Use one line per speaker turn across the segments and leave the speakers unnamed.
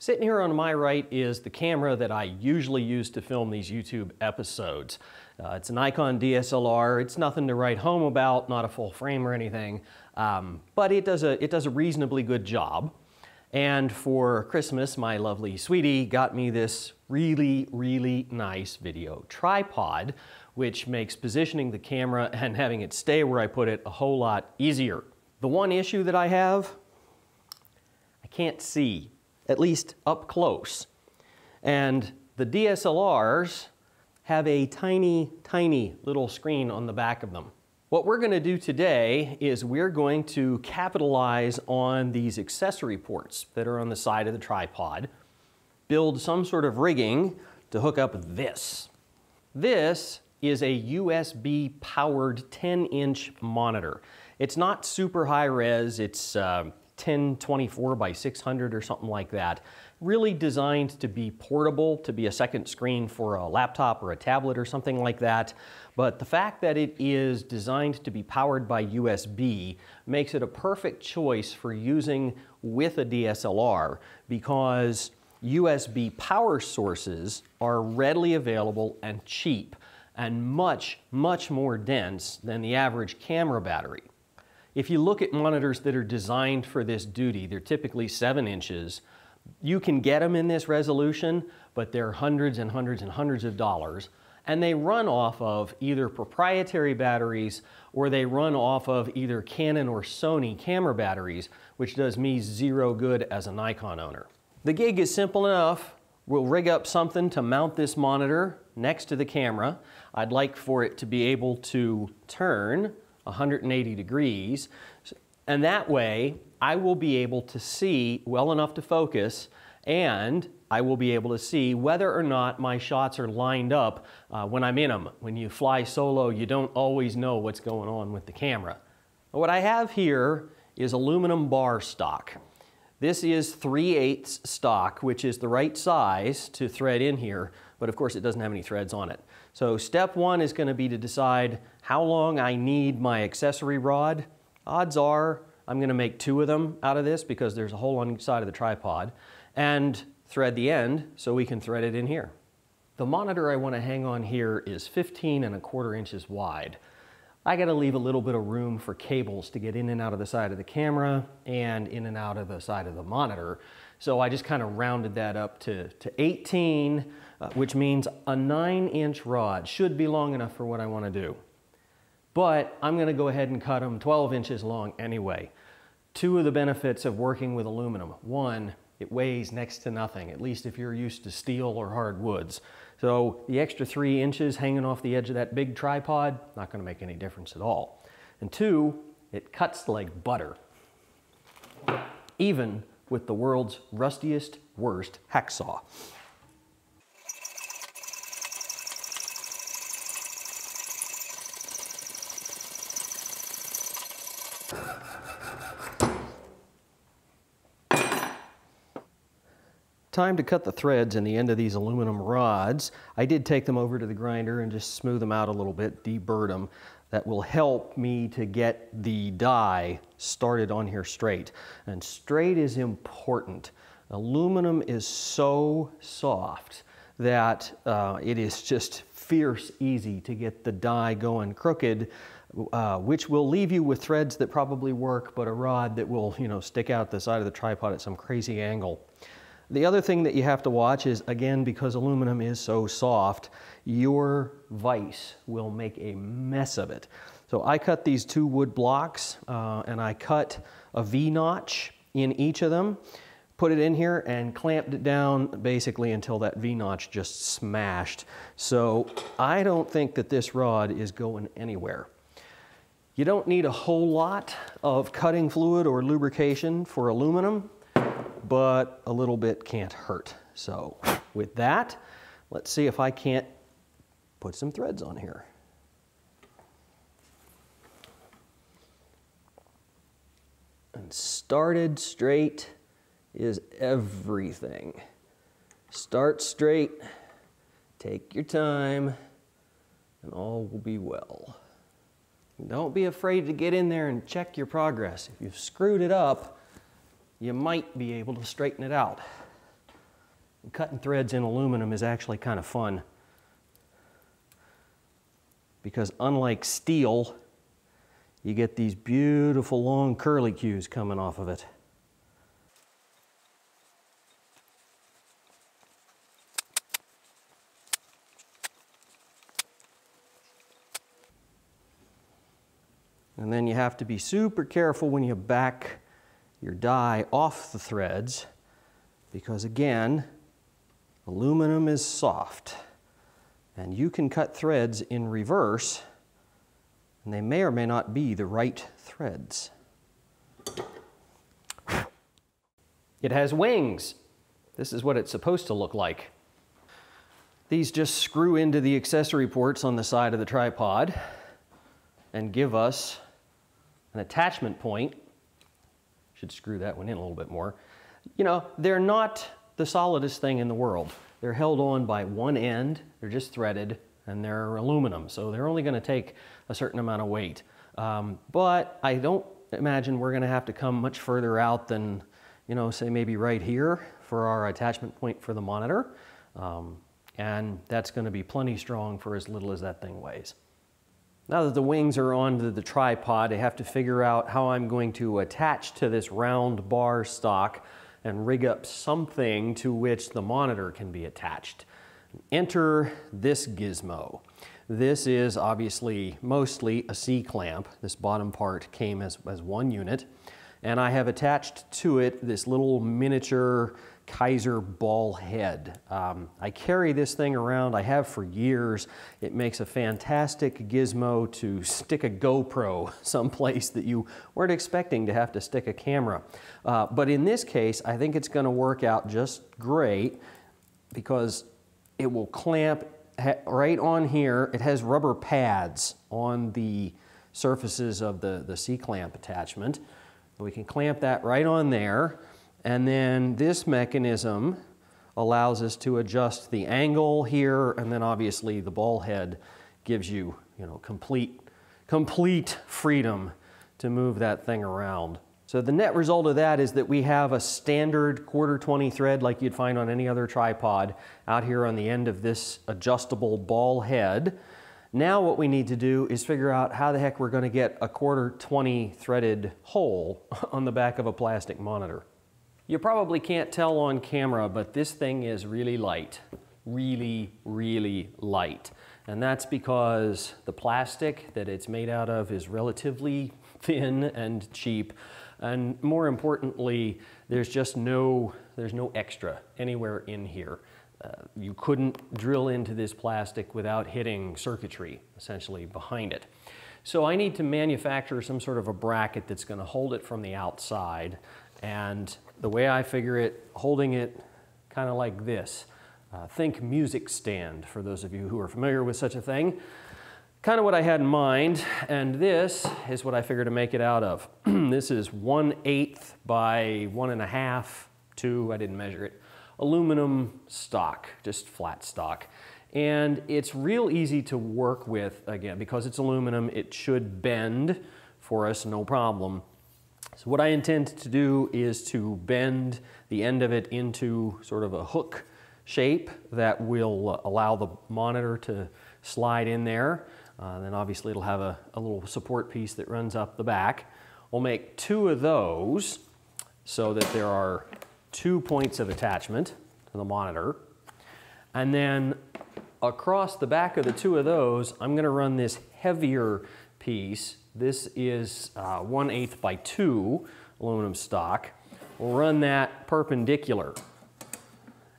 Sitting here on my right is the camera that I usually use to film these YouTube episodes. It's a Nikon DSLR. It's nothing to write home about, not a full frame or anything, but it does a reasonably good job. And for Christmas, my lovely sweetie got me this really, really nice video tripod, which makes positioning the camera and having it stay where I put it a whole lot easier. The one issue that I have, I can't see, at least up close. And the DSLRs have a tiny, tiny little screen on the back of them. What we're going to do today is we're going to capitalize on these accessory ports that are on the side of the tripod, build some sort of rigging to hook up this. This is a USB powered 10-inch monitor. It's not super high res, it's 1024 by 600 or something like that. Really designed to be portable, to be a second screen for a laptop or a tablet or something like that. But the fact that it is designed to be powered by USB makes it a perfect choice for using with a DSLR, because USB power sources are readily available and cheap and much, much more dense than the average camera battery. If you look at monitors that are designed for this duty, they're typically 7 inches. You can get them in this resolution, but they're hundreds and hundreds and hundreds of dollars. And they run off of either proprietary batteries or they run off of either Canon or Sony camera batteries, which does me zero good as a Nikon owner. The gig is simple enough. We'll rig up something to mount this monitor next to the camera. I'd like for it to be able to turn 180 degrees, and that way I will be able to see well enough to focus, and I will be able to see whether or not my shots are lined up when I'm in them. When you fly solo, you don't always know what's going on with the camera. What I have here is aluminum bar stock. This is 3/8 stock, which is the right size to thread in here, but of course it doesn't have any threads on it. So step one is going to be to decide how long I need my accessory rod. Odds are I'm going to make 2 of them out of this because there's a hole on each side of the tripod, and thread the end so we can thread it in here. The monitor I want to hang on here is 15¼ inches wide. I got to leave a little bit of room for cables to get in and out of the side of the camera and in and out of the side of the monitor. So I just kind of rounded that up to 18, which means a 9-inch rod should be long enough for what I want to do. But I'm going to go ahead and cut them 12 inches long anyway. 2 of the benefits of working with aluminum. One, it weighs next to nothing, at least if you're used to steel or hardwoods. So the extra 3 inches hanging off the edge of that big tripod, not going to make any difference at all. And 2, it cuts like butter, even with the world's rustiest, worst hacksaw. Time to cut the threads in the end of these aluminum rods. I did take them over to the grinder and just smooth them out a little bit, deburr them. That will help me to get the die started on here straight. And straight is important. Aluminum is so soft that it is just fierce easy to get the die going crooked, which will leave you with threads that probably work, but a rod that will, stick out the side of the tripod at some crazy angle. The other thing that you have to watch is, again, because aluminum is so soft, your vise will make a mess of it. So I cut these 2 wood blocks and I cut a V-notch in each of them, put it in here and clamped it down basically until that V-notch just smashed. So I don't think that this rod is going anywhere. You don't need a whole lot of cutting fluid or lubrication for aluminum, but a little bit can't hurt. So with that, let's see if I can't put some threads on here. And started straight is everything. Start straight, take your time, and all will be well. Don't be afraid to get in there and check your progress. If you've screwed it up, you might be able to straighten it out. Cutting threads in aluminum is actually kind of fun because unlike steel, you get these beautiful long curlicues coming off of it. And then you have to be super careful when you back your die off the threads because again, aluminum is soft and you can cut threads in reverse and they may or may not be the right threads. It has wings. This is what it's supposed to look like. These just screw into the accessory ports on the side of the tripod and give us an attachment point. Should screw that one in a little bit more. You know, they're not the solidest thing in the world. They're held on by one end, they're just threaded, and they're aluminum, so they're only gonna take a certain amount of weight. But I don't imagine we're gonna have to come much further out than, you know, say maybe right here for our attachment point for the monitor. And that's gonna be plenty strong for as little as that thing weighs. Now that the wings are onto the tripod, I have to figure out how I'm going to attach to this round bar stock and rig up something to which the monitor can be attached. Enter this gizmo. This is obviously mostly a C-clamp. This bottom part came as one unit. And I have attached to it this little miniature Kaiser ball head. I carry this thing around, I have for years. It makes a fantastic gizmo to stick a GoPro someplace that you weren't expecting to have to stick a camera. But in this case, I think it's gonna work out just great because it will clamp right on here. It has rubber pads on the surfaces of the C-clamp attachment. We can clamp that right on there. And then this mechanism allows us to adjust the angle here, and then obviously the ball head gives you, complete freedom to move that thing around. So the net result of that is that we have a standard 1/4-20 thread like you'd find on any other tripod out here on the end of this adjustable ball head. Now what we need to do is figure out how the heck we're going to get a 1/4-20 threaded hole on the back of a plastic monitor. You probably can't tell on camera, but this thing is really light. Really, really light. And that's because the plastic that it's made out of is relatively thin and cheap. And more importantly, there's no extra anywhere in here. You couldn't drill into this plastic without hitting circuitry, essentially, behind it. So I need to manufacture some sort of a bracket that's going to hold it from the outside. And the way I figure it, holding it kind of like this. Think music stand, for those of you who are familiar with such a thing. Kind of what I had in mind, and this is what I figured to make it out of. This is 1/8 by 1.5 to, I didn't measure it, aluminum stock, just flat stock. And it's real easy to work with, again, because it's aluminum, it should bend for us, no problem. So what I intend to do is to bend the end of it into sort of a hook shape that will allow the monitor to slide in there. Then obviously it'll have a little support piece that runs up the back. We'll make 2 of those so that there are 2 points of attachment to the monitor. And then across the back of the 2 of those, I'm going to run this heavier piece. This is 1/8 by 2 aluminum stock. We'll run that perpendicular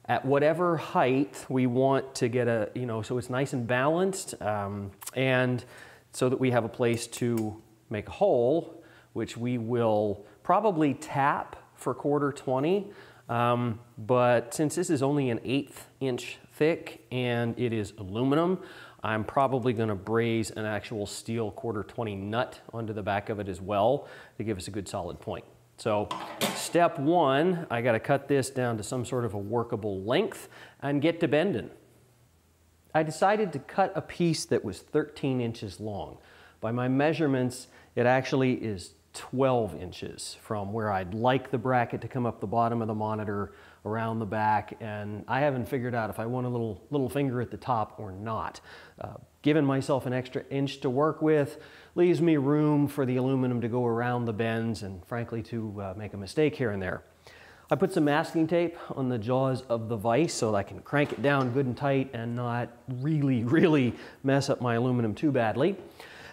at whatever height we want to get so it's nice and balanced, and so that we have a place to make a hole, which we will probably tap for 1/4-20. But since this is only an 1/8 inch thick and it is aluminum, I'm probably going to braise an actual steel 1/4-20 nut onto the back of it as well to give us a good solid point. So step 1, I got to cut this down to some sort of a workable length and get to bending. I decided to cut a piece that was 13 inches long. By my measurements, it actually is 12 inches from where I'd like the bracket to come up the bottom of the monitor around the back, and I haven't figured out if I want a little finger at the top or not. Giving myself an extra inch to work with leaves me room for the aluminum to go around the bends and frankly to make a mistake here and there. I put some masking tape on the jaws of the vise so that I can crank it down good and tight and not really mess up my aluminum too badly.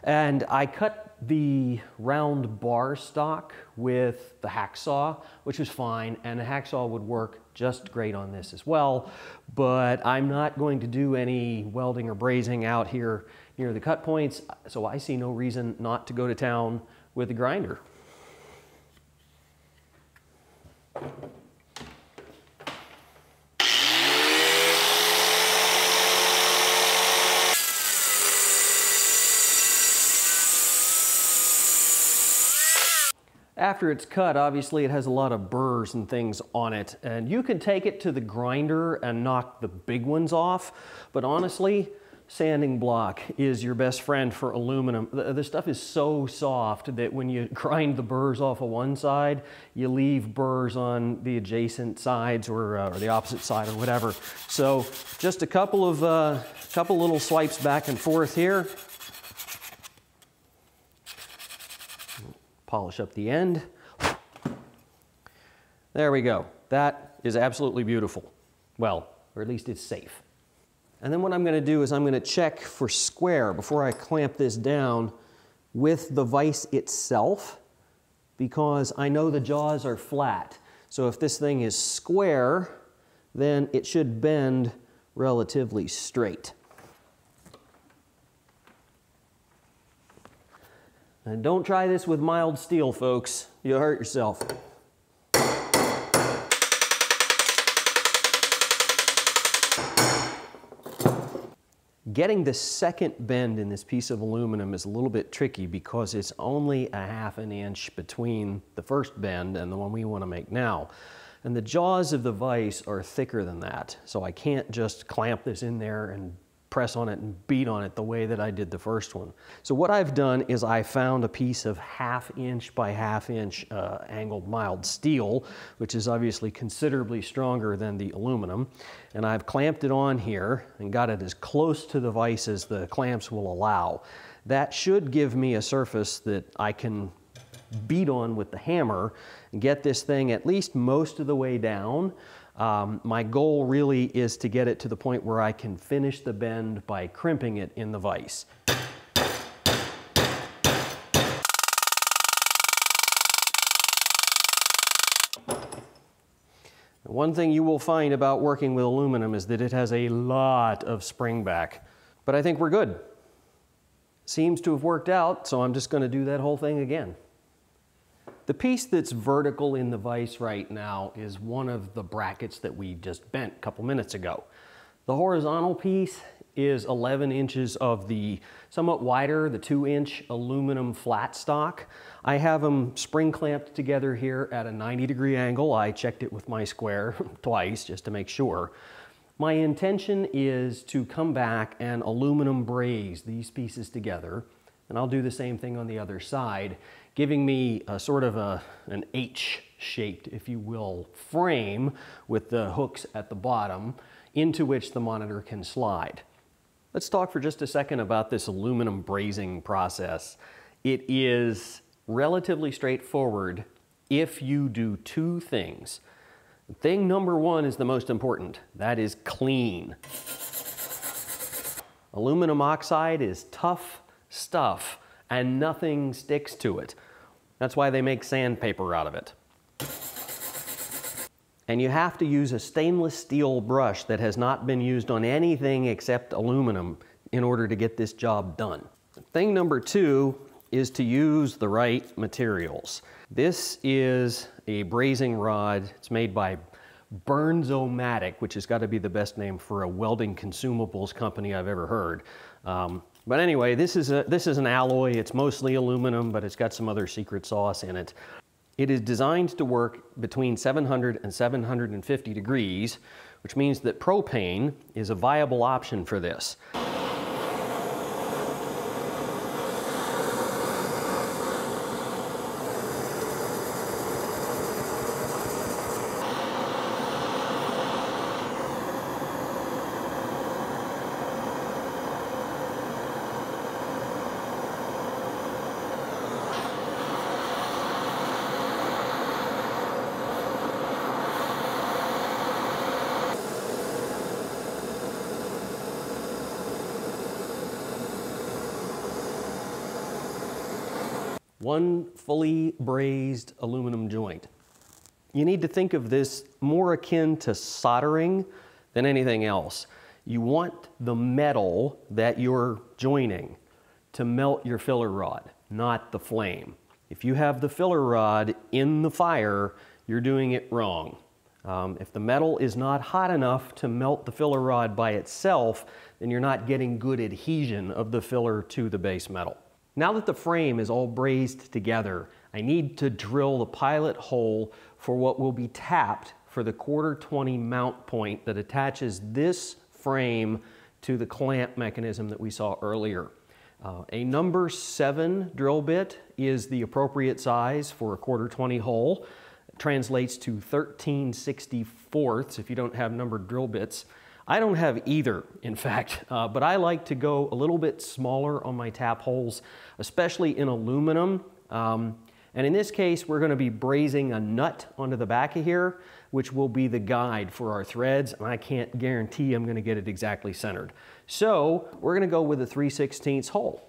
And I cut the round bar stock with the hacksaw, which was fine, and the hacksaw would work just great on this as well, but I'm not going to do any welding or brazing out here near the cut points, so I see no reason not to go to town with the grinder. After it's cut, obviously it has a lot of burrs and things on it, and you can take it to the grinder and knock the big ones off, but honestly, sanding block is your best friend for aluminum. The stuff is so soft that when you grind the burrs off of one side, you leave burrs on the adjacent sides or the opposite side or whatever. So just a couple little swipes back and forth here. Polish up the end. There we go. That is absolutely beautiful. Well, or at least it's safe. And then what I'm going to do is I'm going to check for square before I clamp this down with the vise itself, because I know the jaws are flat. So if this thing is square, then it should bend relatively straight. And don't try this with mild steel, folks. You'll hurt yourself. Getting the second bend in this piece of aluminum is a little bit tricky because it's only a ½ an inch between the first bend and the one we want to make now. And the jaws of the vise are thicker than that, so I can't just clamp this in there and press on it and beat on it the way that I did the first one. So what I've done is I found a piece of ½ inch by ½ inch angled mild steel, which is obviously considerably stronger than the aluminum, and I've clamped it on here and got it as close to the vise as the clamps will allow. That should give me a surface that I can beat on with the hammer and get this thing at least most of the way down. My goal really is to get it to the point where I can finish the bend by crimping it in the vise. One thing you will find about working with aluminum is that it has a lot of spring back, but I think we're good. Seems to have worked out, so I'm just going to do that whole thing again. The piece that's vertical in the vise right now is one of the brackets that we just bent a couple minutes ago. The horizontal piece is 11 inches of the somewhat wider, the 2-inch aluminum flat stock. I have them spring clamped together here at a 90-degree angle. I checked it with my square twice just to make sure. My intention is to come back and aluminum braise these pieces together, and I'll do the same thing on the other side, giving me a sort of an H-shaped, if you will, frame with the hooks at the bottom into which the monitor can slide. Let's talk for just a second about this aluminum brazing process. It is relatively straightforward if you do two things. Thing number one is the most important. That is clean. Aluminum oxide is tough stuff and nothing sticks to it. That's why they make sandpaper out of it. And you have to use a stainless steel brush that has not been used on anything except aluminum in order to get this job done. Thing number two is to use the right materials. This is a brazing rod. It's made by Bernz-O-Matic, which has got to be the best name for a welding consumables company I've ever heard. But anyway, this is an alloy. It's mostly aluminum, but it's got some other secret sauce in it. It is designed to work between 700 and 750 degrees, which means that propane is a viable option for this. one fully brazed aluminum joint. You need to think of this more akin to soldering than anything else. You want the metal that you're joining to melt your filler rod, not the flame. If you have the filler rod in the fire, you're doing it wrong. If the metal is not hot enough to melt the filler rod by itself, then you're not getting good adhesion of the filler to the base metal. Now that the frame is all brazed together, I need to drill the pilot hole for what will be tapped for the 1/4-20 mount point that attaches this frame to the clamp mechanism that we saw earlier. A number 7 drill bit is the appropriate size for a 1/4-20 hole. It translates to 13/64 if you don't have numbered drill bits. I don't have either, in fact, but I like to go a little bit smaller on my tap holes, especially in aluminum. And in this case, we're going to be brazing a nut onto the back of here, which will be the guide for our threads, and I can't guarantee I'm going to get it exactly centered. So we're going to go with a 3/16 hole.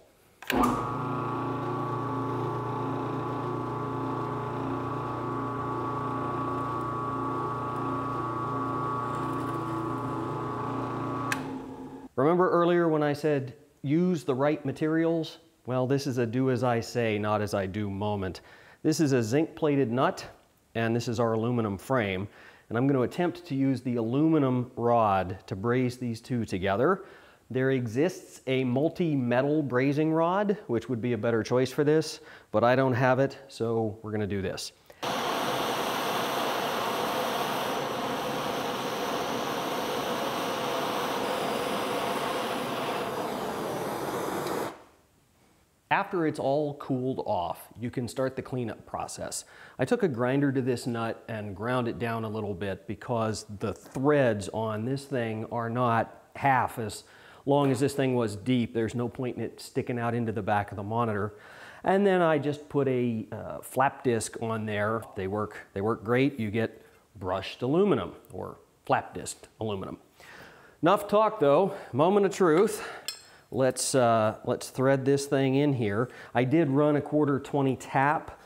Remember earlier when I said use the right materials? Well, this is a do as I say, not as I do moment. This is a zinc-plated nut, and this is our aluminum frame. And I'm going to attempt to use the aluminum rod to braze these two together. There exists a multi-metal brazing rod, which would be a better choice for this, but I don't have it, so we're going to do this. After it's all cooled off, you can start the cleanup process. I took a grinder to this nut and ground it down a little bit because the threads on this thing are not half as long as this thing was deep. There's no point in it sticking out into the back of the monitor. And then I just put a flap disc on there. They work great. You get brushed aluminum or flap disc aluminum. Enough talk though, moment of truth. Let's thread this thing in here. I did run a 1/4-20 tap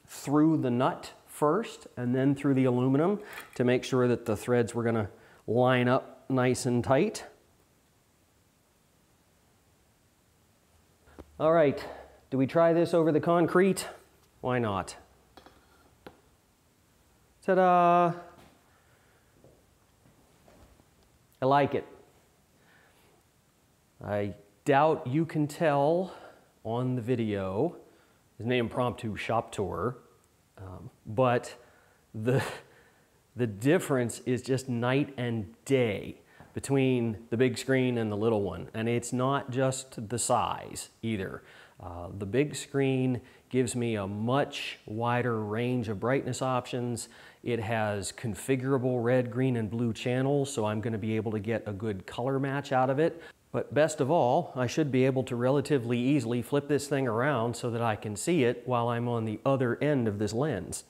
through the nut first and then through the aluminum to make sure that the threads were gonna line up nice and tight. All right, do we try this over the concrete? Why not? Ta-da! I like it. I doubt you can tell on the video, it's an impromptu shop tour, but the difference is just night and day between the big screen and the little one. And it's not just the size either. The big screen gives me a much wider range of brightness options. It has configurable red, green, and blue channels, so I'm going to be able to get a good color match out of it. But best of all, I should be able to relatively easily flip this thing around so that I can see it while I'm on the other end of this lens.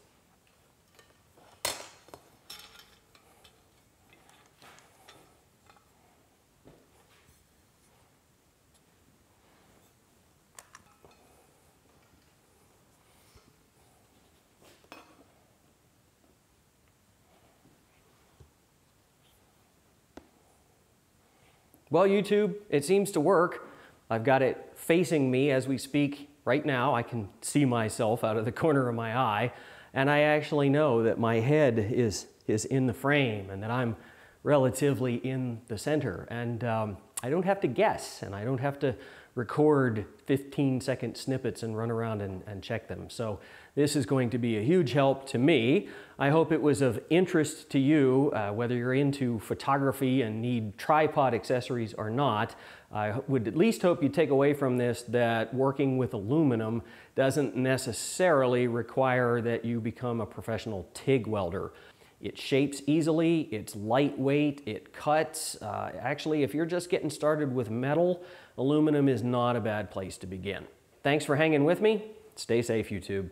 Well, YouTube, it seems to work. I've got it facing me as we speak right now. I can see myself out of the corner of my eye, and I actually know that my head is in the frame and that I'm relatively in the center. And I don't have to guess, and I don't have to record 15-second snippets and run around and check them. So this is going to be a huge help to me. I hope it was of interest to you, whether you're into photography and need tripod accessories or not. I would at least hope you take away from this that working with aluminum doesn't necessarily require that you become a professional TIG welder. It shapes easily, it's lightweight, it cuts. Actually, if you're just getting started with metal, aluminum is not a bad place to begin. Thanks for hanging with me. Stay safe, YouTube.